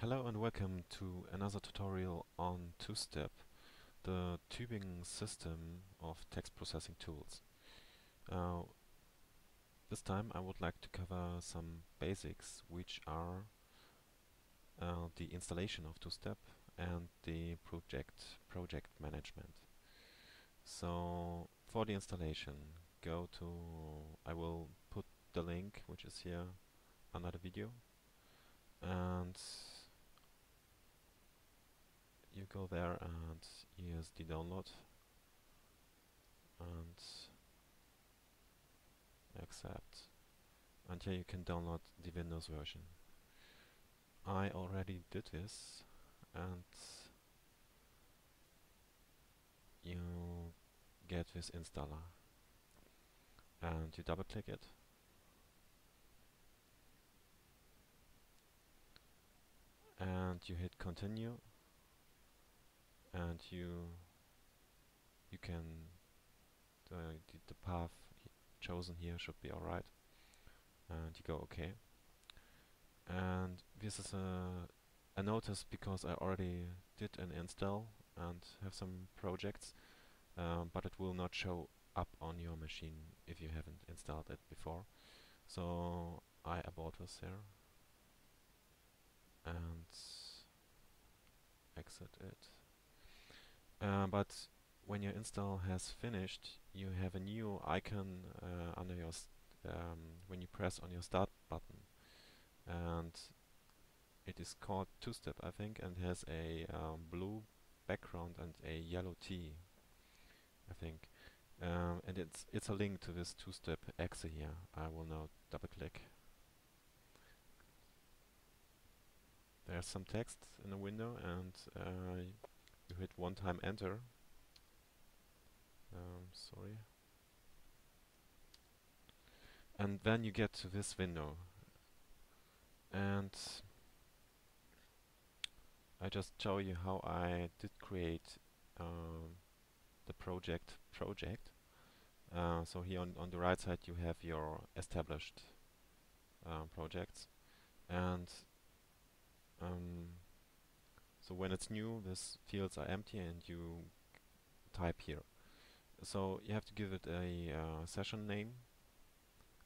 Hello and welcome to another tutorial on TUSTEP, the tubing system of text processing tools. This time I would like to cover some basics, which are the installation of TUSTEP and the project management. So for the installation, I will put the link which is here under the video, and you go there and here's the download and accept, and here you can download the Windows version. I already did this, and you get this installer and you double click it and you hit continue, and you can the path chosen here should be alright, and you go OK. And this is a notice because I already did an install and have some projects, but it will not show up on your machine if you haven't installed it before. So I abort this here and exit it. But when your install has finished, you have a new icon under your when you press on your start button, and it is called TUSTEP, I think, and has a blue background and a yellow T, I think. And it's a link to this TUSTEP exe here. I will now double click. There's some text in the window, and you hit one time enter. Sorry. And then you get to this window. And I just show you how I did create the project. So here on the right side you have your established projects, and so when it's new, these fields are empty and you type here. So you have to give it a session name.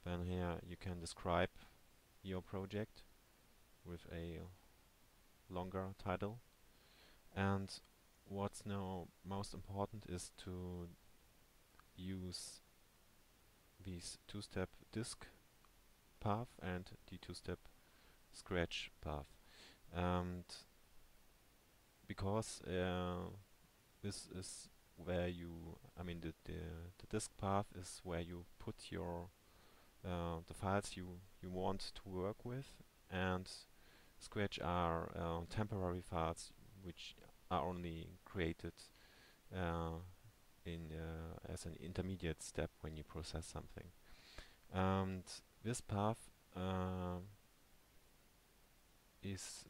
Then here you can describe your project with a longer title. And what's now most important is to use these two-step disk path and the two-step scratch path. And because this is where the disk path is where you put your the files you want to work with, and scratch are temporary files which are only created as an intermediate step when you process something. And this path is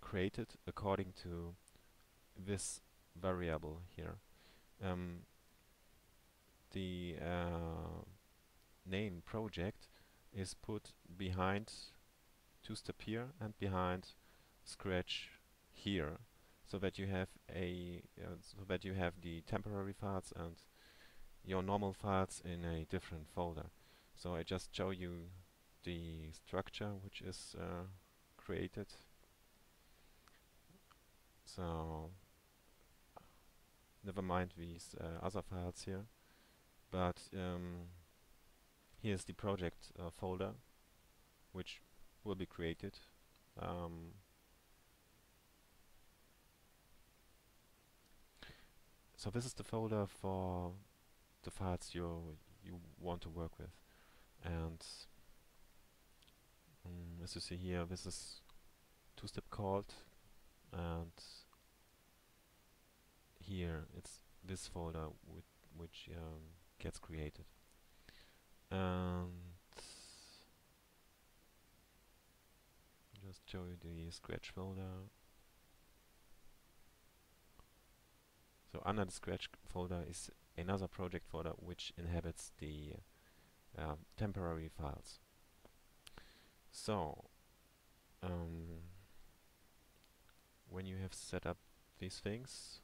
created according to this variable here. The name project is put behind TUSTEP here and behind scratch here, so that you have the temporary files and your normal files in a different folder. So I just show you the structure which is created. So never mind these other files here, but here's the project folder which will be created. So this is the folder for the files you want to work with, and as you see here, this is TUSTEP called, and here it's this folder which gets created. And just show you the scratch folder. So under the scratch folder is another project folder which inhabits the temporary files. So when you have set up these things,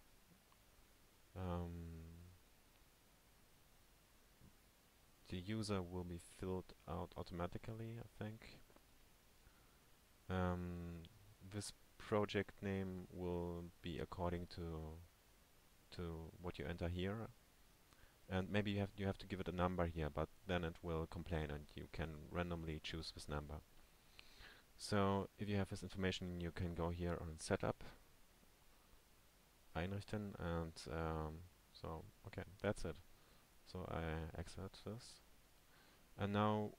the user will be filled out automatically, I think. This project name will be according to what you enter here, and maybe you have to give it a number here, but then it will complain and you can randomly choose this number. So if you have this information, you can go here on Setup, Einrichten, and so okay, that's it. So I exit this, and now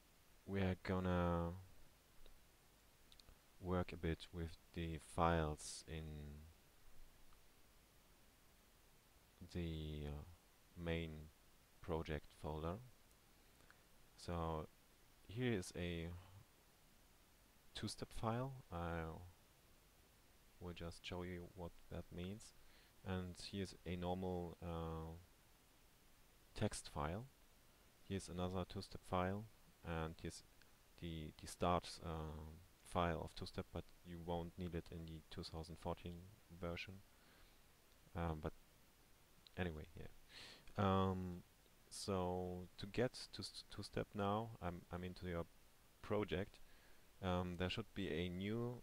we are gonna work a bit with the files in the main project folder. So here is a TUSTEP file. I will just show you what that means. And here's a normal text file. Here's another TUSTEP file, and here's the start file of TUSTEP, but you won't need it in the 2014 version. But anyway, yeah. So to get to TUSTEP now, I'm into your project. There should be a new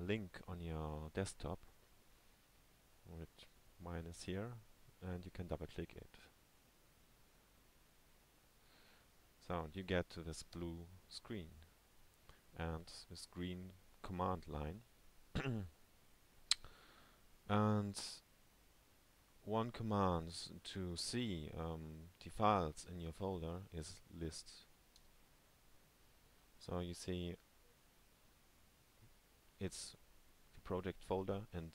link on your desktop, which mine is here, and you can double click it. So you get to this blue screen and this green command line. And one command to see the files in your folder is list. So you see it's the project folder, and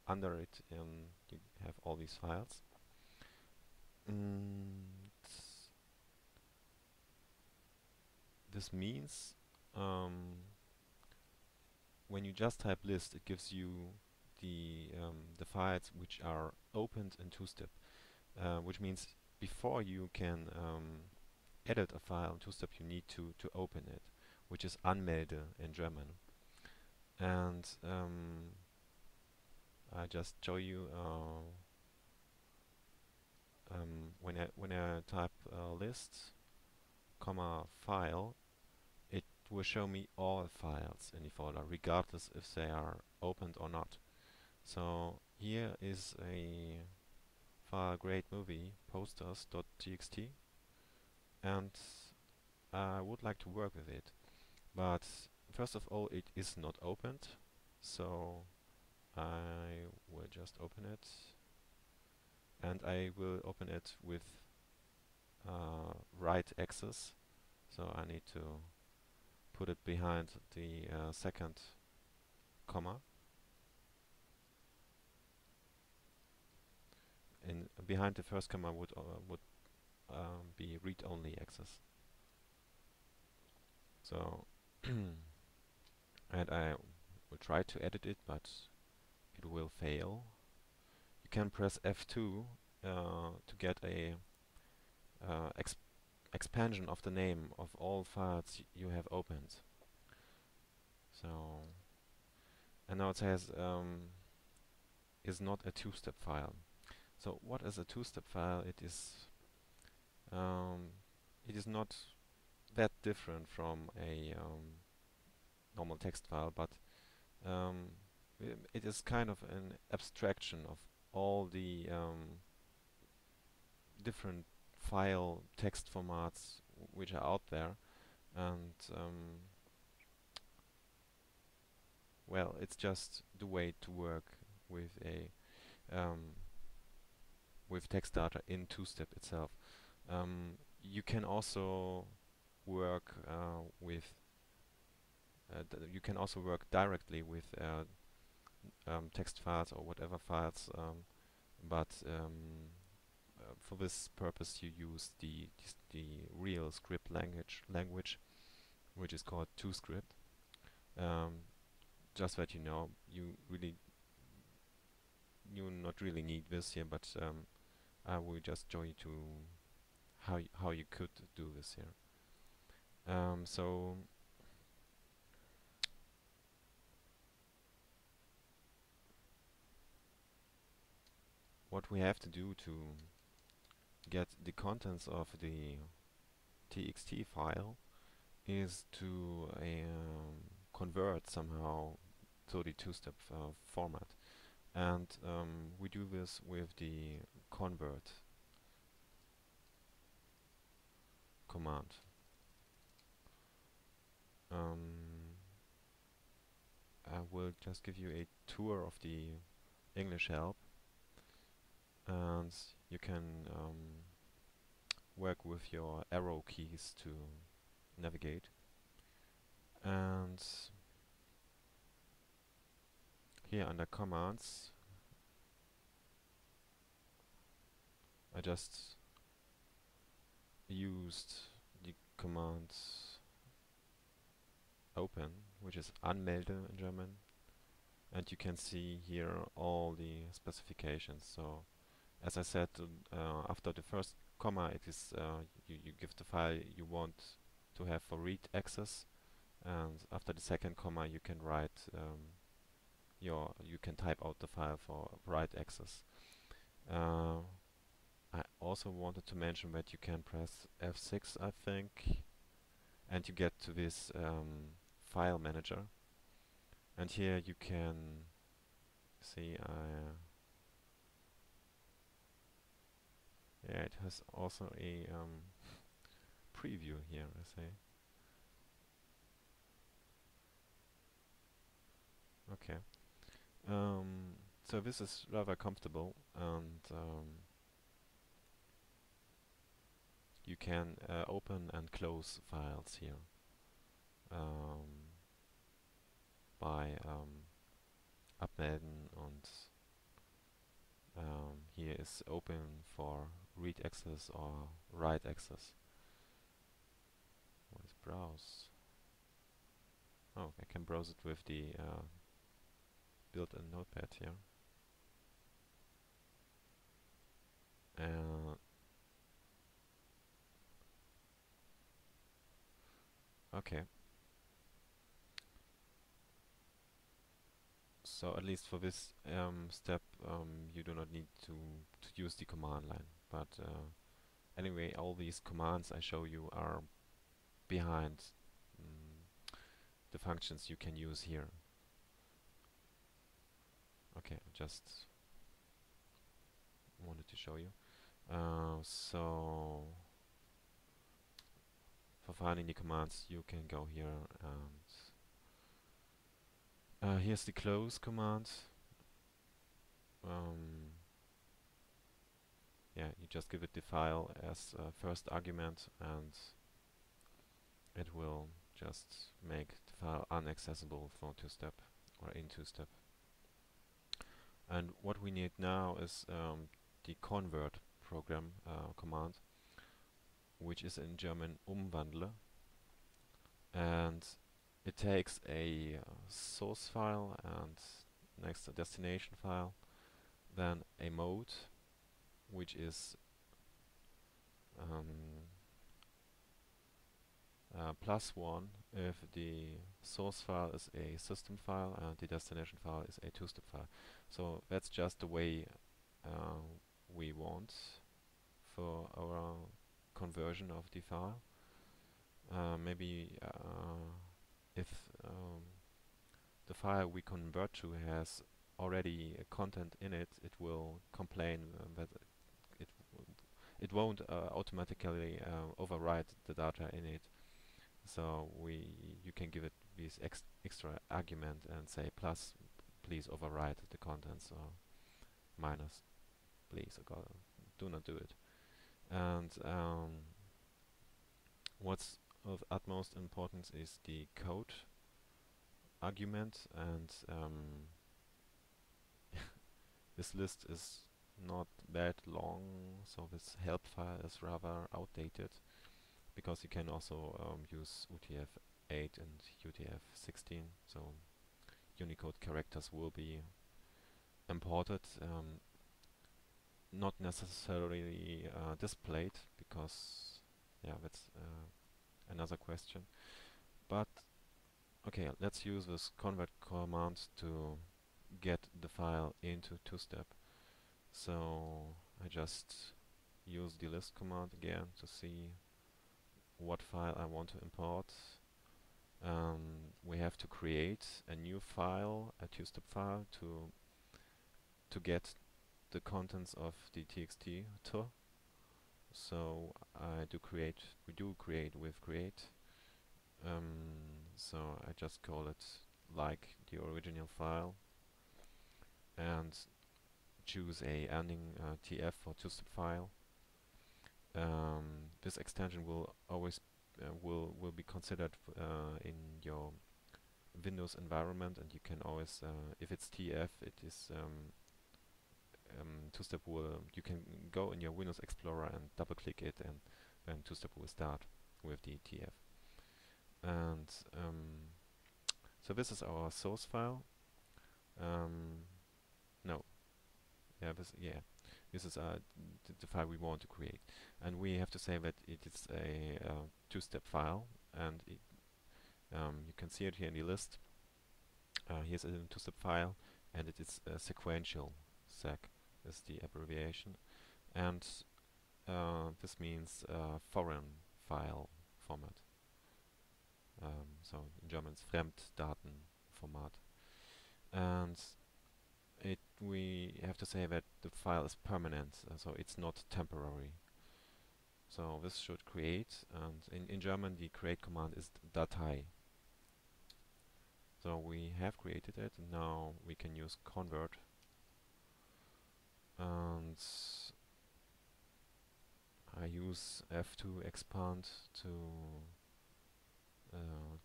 under it you have all these files. This means when you just type list, it gives you the files which are opened in TUSTEP, which means before you can edit a file in TUSTEP, you need to open it, which is Anmelde in German. And I just show you when I type list, comma file, it will show me all files in the folder, regardless if they are opened or not. So here is a file, great movie, posters.txt, and I would like to work with it. But first of all, it is not opened, so I will just open it, and I will open it with right axis, so I need to put it behind the second comma. And behind the first comma would be read-only access. So and I will try to edit it, but it will fail. You can press F2 to get a expansion of the name of all files you have opened. So, and now it says is not a TUSTEP file. So what is a TUSTEP file? It is not that different from a normal text file, but it is kind of an abstraction of all the different file text formats which are out there, and well, it's just the way to work with a with text data in TUSTEP itself. You can also work with you can also work directly with text files or whatever files, but for this purpose you use the real script language, which is called TUScript. Just that you know, you not really need this here, but I will just show you to how you could do this here. So what we have to do to get the contents of the txt file is to convert somehow to the two-step format. And we do this with the convert command. I will just give you a tour of the English help, and you can work with your arrow keys to navigate. And here under commands, I just used the command open, which is Anmelde in German, and you can see here all the specifications. So as I said, after the first comma, it is you give the file you want to have for read access, and after the second comma you can write you can type out the file for write access. I also wanted to mention that you can press F6, I think, and you get to this file manager, and here you can see yeah, it has also a preview here, I say. Okay. So this is rather comfortable, and you can open and close files here by Abmelden, and here is open for read access or write access. What is browse? Oh, I can browse it with the built-in notepad here. Okay. So at least for this step, you do not need to use the command line. But anyway, all these commands I show you are behind the functions you can use here. Okay, I just wanted to show you. So for finding the commands, you can go here, and here's the close command. Yeah, you just give it the file as first argument, and it will just make the file unaccessible for TUSTEP or in TUSTEP. And what we need now is the convert program command, which is in German Umwandle, and it takes a source file and next a destination file, then a mode, which is +1 if the source file is a system file and the destination file is a two-step file. So that's just the way we want for our conversion of the file. Maybe if the file we convert to has already content in it, it will complain that it won't automatically overwrite the data in it. So you can give it this extra argument and say plus, please overwrite the contents, or minus, please do not do it. And what's of utmost importance is the code argument, and this list is not that long, so this help file is rather outdated, because you can also use UTF-8 and UTF-16, so Unicode characters will be imported, not necessarily displayed, because yeah, that's another question. But okay, let's use this convert command to get the file into TUSTEP. So I just use the list command again to see what file I want to import. We have to create a new file, a TUSTEP file, to get the contents of the txt to. So we do create with create. So I just call it like the original file and choose a ending tf for TUSTEP file. This extension will always will be considered in your Windows environment, and you can always, if it's TF, it is TUSTEP will. You can go in your Windows Explorer and double-click it, and then TUSTEP will start with the TF. And so this is our source file. No, this is the file we want to create, and we have to say that it is a two-step file, and you can see it here in the list. Here's a two-step file, and it is a sequential. Sec is the abbreviation, and this means foreign file format. So in German it's Fremddatenformat, and we have to say that the file is permanent, so it's not temporary. So this should create, and in German the create command is Datei. So we have created it, and now we can use convert, and I use F to expand to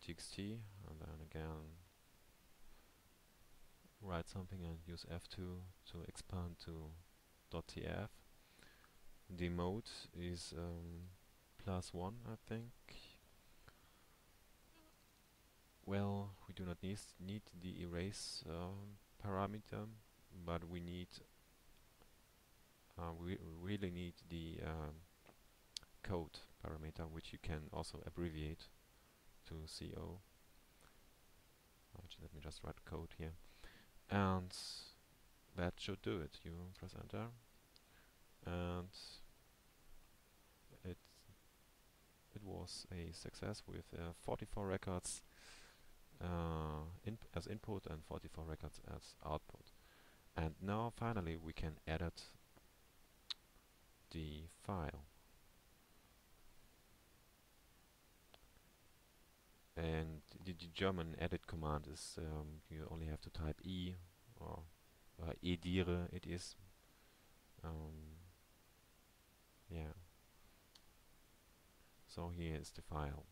txt, and then again write something and use F2 to expand to .tf. The mode is +1, I think. Well, we do not need the erase parameter, but we really need the code parameter, which you can also abbreviate to CO. Let me just write code here, and that should do it. You press enter, and it was a success with 44 records as input and 44 records as output. And now finally we can edit the file. And the German edit command is you only have to type E or Ediere it is. Yeah. So here is the file.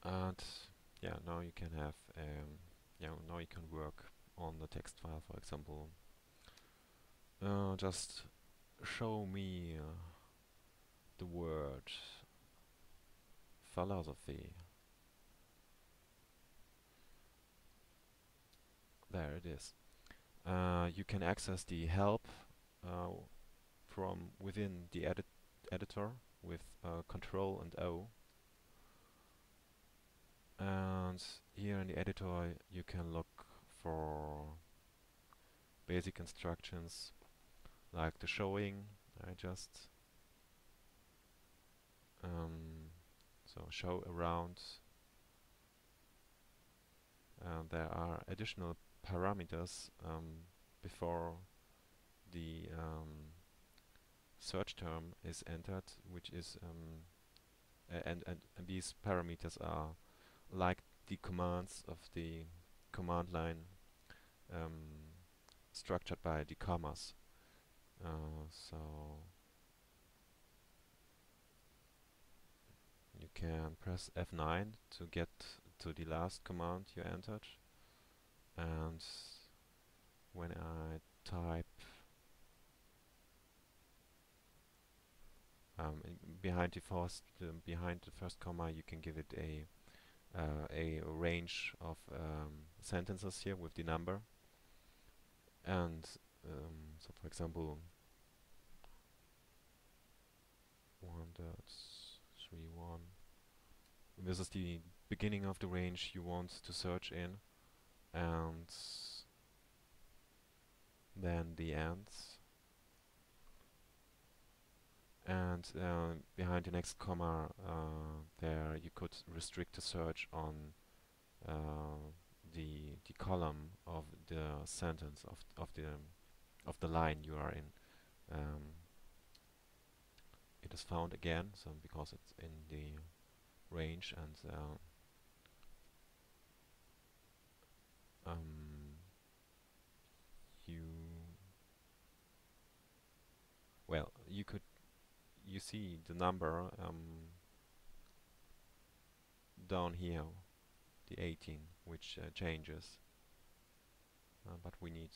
And yeah, now you can have now you can work on the text file, for example. Just show me the word philosophy. There it is. You can access the help from within the editor with Control and O. And here in the editor you can look for basic instructions like the showing. I just so show around. There are additional parameters before the search term is entered, which is and these parameters are like the commands of the command line structured by the commas. So you can press F9 to get to the last command you entered, and when I type behind the first comma, you can give it a range of sentences here with the number, and so for example 1.31. This is the beginning of the range you want to search in, and then the ends, and behind the next comma there you could restrict the search on the column of the sentence of the line you are in. It is found again, so because it's in the range, and you well you see the number down here, the 18, which changes, but we need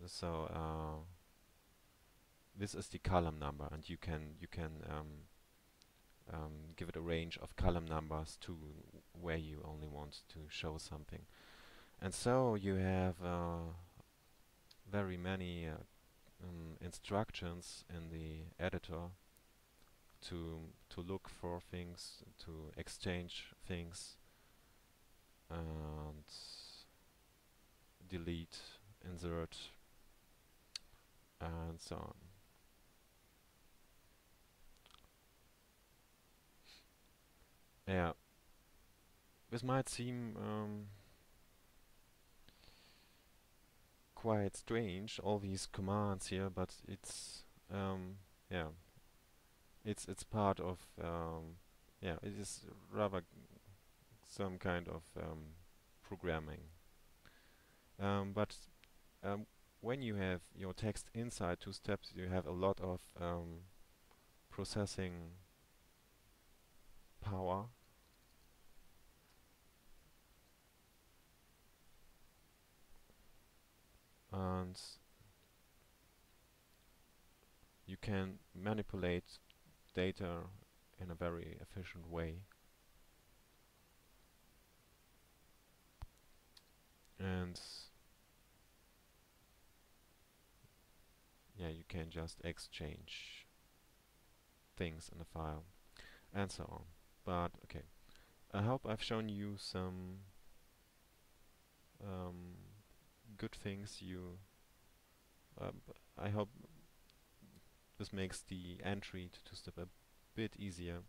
so this is the column number, and you can give it a range of column numbers to where you only want to show something. And so you have very many instructions in the editor to look for things, to exchange things, and delete, insert, and so on. Yeah, this might seem quite strange, all these commands here, but it's yeah, it's part of yeah, it is rather some kind of programming. But when you have your text inside TUSTEP, you have a lot of processing power, and you can manipulate data in a very efficient way. And yeah, you can just exchange things in a file and so on. But okay, I hope I've shown you some good things. I hope this makes the entry to TUSTEP a bit easier.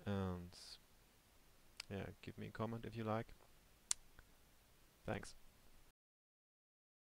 And yeah, give me a comment if you like. Thanks.